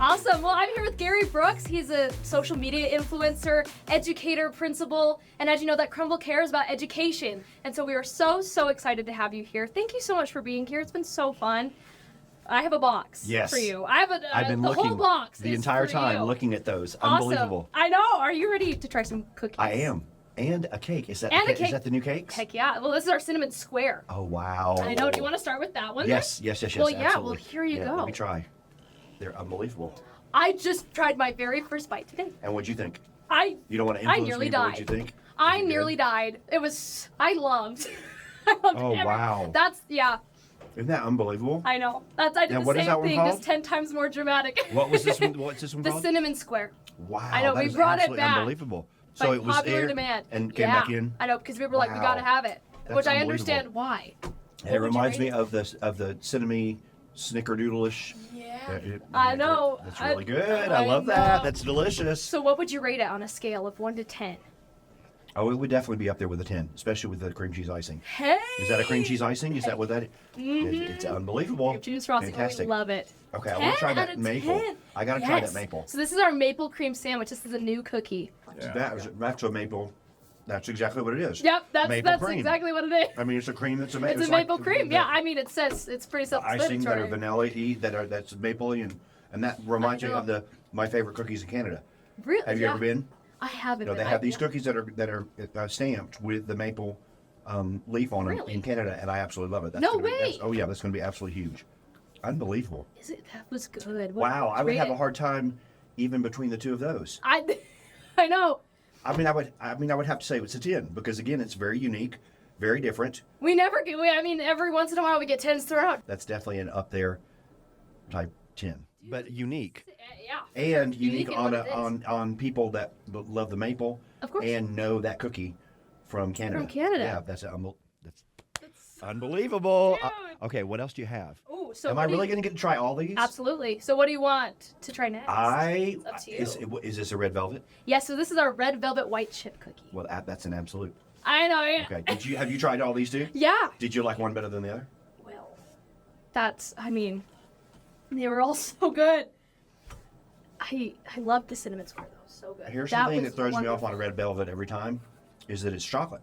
Awesome. Well, I'm here with Gerry Brooks. He's a social media influencer, educator, principal, and as you know, that Crumbl cares about education. And so we are so excited to have you here. Thank you so much for being here. It's been so fun. I have a box for you. I've been looking whole box the entire time looking at those. Awesome. Unbelievable. I know. Are you ready to try some cookies? I am. And a cake. Is that is that the new cakes? Heck yeah. Well, this is our cinnamon square. Oh, wow. I know. Do you want to start with that one? Yes. Well, absolutely. yeah. Well, here you go. Let me try. They're unbelievable. I just tried my very first bite today. And what'd you think? You don't want to influence nearly me, died. but what'd you think? I nearly died. I loved Oh, wow. Yeah. Isn't that unbelievable? I know. I did now, the what is same that one thing, called? just 10 times more dramatic. What was this one? What's this one The called? cinnamon square. Wow. I know, that we is brought it absolutely back. Unbelievable. By So it was popular aired demand. and came back in. I know, because we were like, we gotta have it. That's Which I unbelievable. understand why. And it reminds me of the cinnamon snickerdoodle-ish. Yeah. I know. That's really good. I love that. That's delicious. So what would you rate it on a scale of 1 to 10? Oh, it would definitely be up there with a 10, especially with the cream cheese icing. Hey! Is that a cream cheese icing? Is that what that is? Mm-hmm. It's unbelievable. Cream cheese frosting. Fantastic. We love it. Okay, I want to try 10 out that of maple. 10. I got to try that maple. So this is our maple cream sandwich. This is a new cookie. That's a maple. That's exactly what it is. Yep, that's cream. exactly what it is. I mean, it's a cream that's a maple. It's a maple cream. Yeah, I mean, it says it's pretty icing that are self-explanatory. vanilla-y, that's maple-y, and that reminds me of my favorite cookies in Canada. Really? Have you ever been? I haven't. No, they have these cookies that are stamped with the maple leaf on them in Canada, and I absolutely love it. That's No way. Oh yeah, that's going to be absolutely huge. Unbelievable. Is it? That was good. Wow, I would have a hard time even between the two of those. I know. I mean, I would have to say it's a 10 because again, it's very unique, very different. We never get. I mean, every once in a while we get 10s thrown out. That's definitely an up there type 10, but unique. Yeah. And unique on people that love the maple, of course, and know that cookie from Canada. From Canada. Yeah, that's unbelievable. Okay, what else do you have? Ooh, so am I really going to get to try all these? Absolutely. So what do you want to try next? It's up to you. Is this a red velvet? Yes. So this is our red velvet white chip cookie. Well, that's an absolute. I know. Yeah. Okay. Have you tried all these too? Yeah. Did you like one better than the other? Well, I mean, they were all so good. I love the cinnamon square though. So good. Here's the thing that throws me off on a red velvet every time, is that it's chocolate.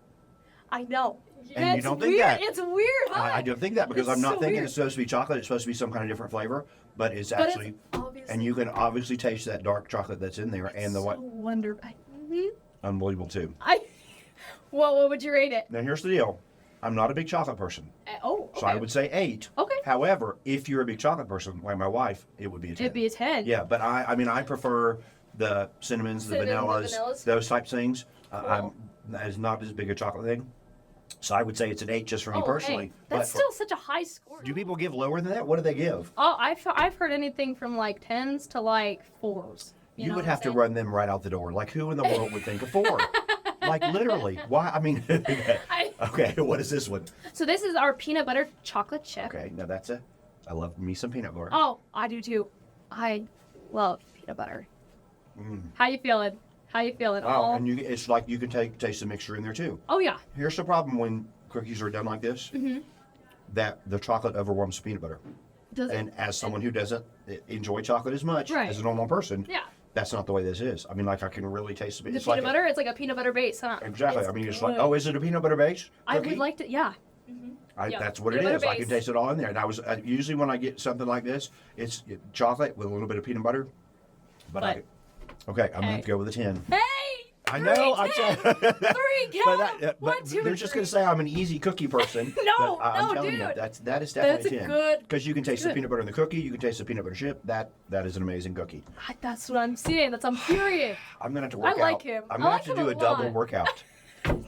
I know. And you don't think that. It's weird, huh? I don't think that because I'm not thinking it's supposed to be chocolate. It's supposed to be some kind of different flavor, but it's actually. And you can obviously taste that dark chocolate that's in there, and the what? Wonderful. Unbelievable too. What would you rate it? Now here's the deal. I'm not a big chocolate person. Okay. So I would say 8. Okay. However, if you're a big chocolate person, like my wife, it would be a 10. It'd be a 10. Yeah, but I mean, I prefer the cinnamons, the vanillas, those types of things. Cool. That is not as big a chocolate thing. So I would say it's an 8 just for me personally. Hey, that's still such a high score. Do people give lower than that? What do they give? Oh, I've heard anything from like 10s to like 4s. You would have to run them right out the door. Like, who in the world would think of 4? Like, literally. Why? I mean, okay, what is this one? So this is our peanut butter chocolate chip. Okay, now I love me some peanut butter. Oh, I do too. I love peanut butter. How you feeling? Oh, and it's like you can taste the mixture in there too. Oh, yeah. Here's the problem when cookies are done like this, that the chocolate overwhelms the peanut butter. Does it? And as someone who doesn't enjoy chocolate as much as a normal person, that's not the way this is. I mean, like I can really taste the peanut butter. It's like a peanut butter base, huh? Exactly. I mean, it's like, oh, is it a peanut butter base cookie? I would like to, yeah. That's what it is. I can taste it all in there. And I was usually when I get something like this, it's chocolate with a little bit of peanut butter. But okay, I'm gonna have to go with a 10. Hey! I know. I'm saying. 3, count. But they're just going to say I'm an easy cookie person. No, I'm telling dude. you, that is definitely a 10. Because you can taste the good. peanut butter in the cookie, you can taste the peanut butter chip. That is an amazing cookie. That's what I'm seeing. I'm furious. I'm going to have to work out. I like him. I'm going to have to do a double workout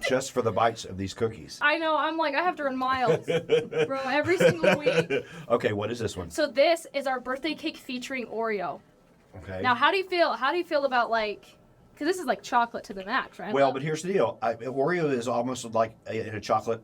just for the bites of these cookies. I know. I'm like, I have to run miles, bro, every single week. Okay, what is this one? So this is our birthday cake featuring Oreo. Okay. Now, how do you feel? How do you feel about like? Because this is like chocolate to the max, right? Well, but here's the deal. Oreo is almost like in a chocolate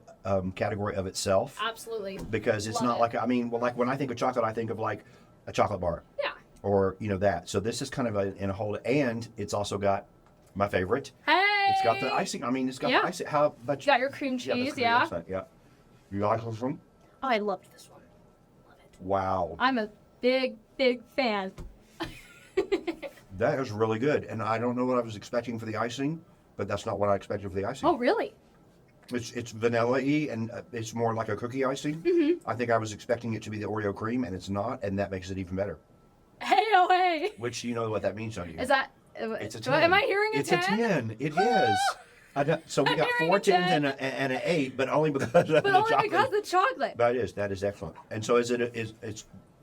category of itself. Absolutely. Because it's not like, I mean, well, like when I think of chocolate, I think of like a chocolate bar. Yeah. Or, that. So this is kind of in a whole, and it's also got my favorite. Hey! It's got the icing. I mean, it's got the icing. How much? You got your cream cheese, Yeah. You like this one? Oh, I loved this one. Love it. Wow. I'm a big fan. That is really good. And I don't know what I was expecting for the icing, but that's not what I expected for the icing. Oh, really? It's vanilla-y, and it's more like a cookie icing. Mm-hmm. I think I was expecting it to be the Oreo cream, and it's not, and that makes it even better. Hey, oh, hey. Which, you know what that means, don't you? Is that... It's a 10. Am I hearing a 10? It's a 10. It is. So we got 4 10s and an 8, but only because of the chocolate. Because of the chocolate. That is excellent. And so it's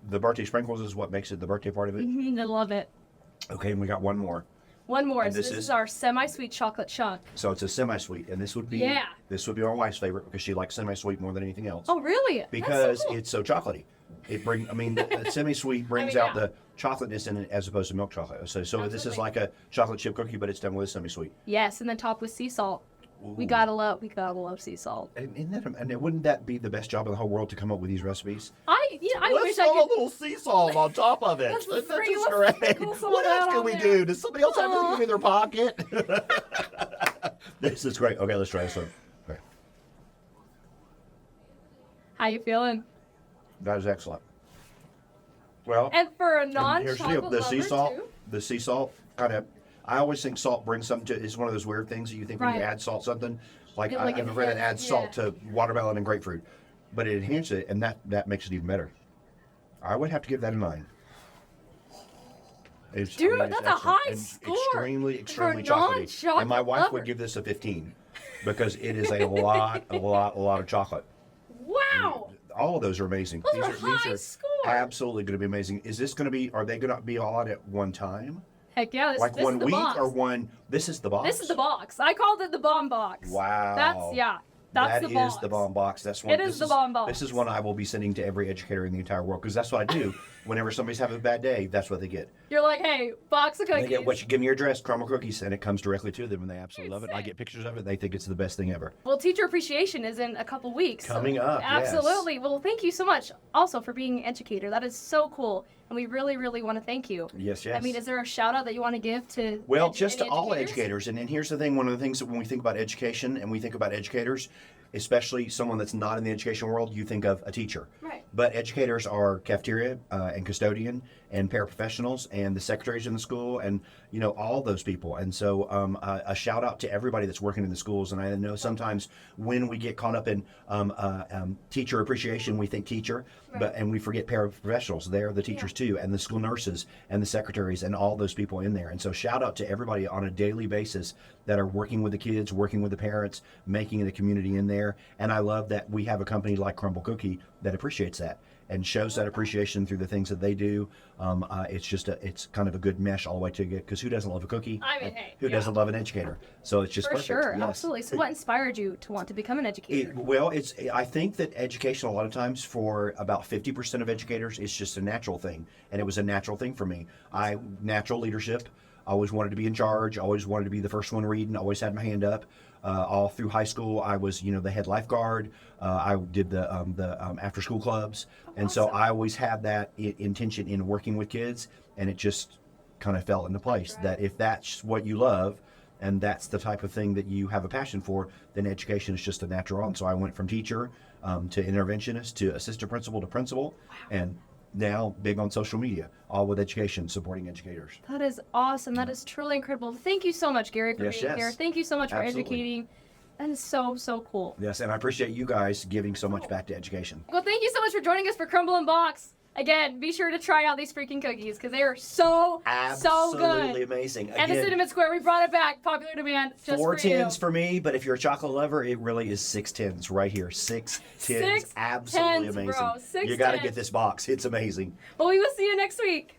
the birthday sprinkles is what makes it the birthday part of it? I love it. Okay, and we got one more. One more. And So this is our semi-sweet chocolate chunk. So it's a semi-sweet, and this would be our wife's favorite because she likes semi-sweet more than anything else. Oh, really? Because That's so cool. it's so chocolatey. The semi-sweet brings out the chocolateness in it as opposed to milk chocolate. So this is like a chocolate chip cookie, but it's done with a semi-sweet. Yes, and then topped with sea salt. Ooh. We gotta love sea salt. And wouldn't that be the best job in the whole world to come up with these recipes? I Let's wish I throw could. a little sea salt on top of it. That's just great. What else can we do? Does somebody else have anything in their pocket? This is great. Okay, let's try this one. Okay. How you feeling? That is excellent. Well, And for a and non-chocolate lover the sea salt. too. The sea salt kind of. I always think salt brings something to. It's one of those weird things that you think when you Right. add salt something. Like Yeah, like I've read it enhance- adds salt to watermelon and grapefruit, but it enhances it, and that makes it even better. I would have to give that a 9. It's, Dude, it's that's a excellent high and score extremely for a chocolatey. non-chocolate And my wife lover. would give this a 15 because it is a lot of chocolate. Wow. All of those are amazing. Those are high scores. absolutely going to be amazing. Is this going to be? Are they going to be all out at one time? Heck yeah, this Like is one the week box. or one? This is the box. This is the box. I called it the bomb box. Wow. That's That the box. is the bomb box. That's one. It is the bomb box. This is one I will be sending to every educator in the entire world because that's what I do. Whenever somebody's having a bad day, that's what they get. You're like, hey, box of They cookies. get what you give me your address, Crumbl cookies, and it comes directly to them, and they absolutely love it. I sick. get pictures of it. They think it's the best thing ever. Well, teacher appreciation is in a couple weeks. Coming up, yes. Absolutely. Well, thank you so much also for being an educator. That is so cool. And we really, really want to thank you. Yes, yes. I mean, is there a shout out that you want to give to Well, just to any all educators. And here's the thing, one of the things that when we think about education and we think about educators, especially someone that's not in the education world, you think of a teacher. Right. But educators are cafeteria and custodian and paraprofessionals and the secretaries in the school and, you know, all those people. And so a shout out to everybody that's working in the schools. And I know sometimes when we get caught up in teacher appreciation, we think teacher, and we forget paraprofessionals. They're the teachers too, and the school nurses and the secretaries and all those people in there. And so shout out to everybody on a daily basis that are working with the kids, working with the parents, making the community in there. And I love that we have a company like Crumbl Cookie that appreciates that and shows that appreciation through the things that they do. It's kind of a good mesh all the way to it, because who doesn't love a cookie? I mean, hey, who doesn't love an educator? So it's just For perfect. sure, Yes. absolutely. So what inspired you to want to become an educator? I think that education a lot of times for about 50% of educators is just a natural thing. And it was a natural thing for me. Natural leadership. I always wanted to be in charge. Always wanted to be the first one reading. Always had my hand up. All through high school, I was, the head lifeguard. I did the after school clubs. And so I always had that intention in working with kids. And it just kind of fell into place that if that's what you love, and that's the type of thing that you have a passion for, then education is just a natural. And so I went from teacher to interventionist to assistant principal to principal, and now big on social media, all with education, supporting educators. That is awesome. That is truly incredible. Thank you so much, Gerry, for Yes, being yes. here. Thank you so much for Absolutely. educating. That is so, so cool. Yes, and I appreciate you guys giving so much back to education. Well, thank you so much for joining us for Crumbl Unboxed. Again, be sure to try out these freaking cookies because they are so Absolutely good. amazing. And the Again, Cinnamon Square, we brought it back. Popular demand. Just 4 for you. 10s for me, but if you're a chocolate lover, it really is 6 10s right here. 6 10s. 6 Absolutely 10s, amazing. bro. 6 You got to 10s. get this box. It's amazing. Well, we will see you next week.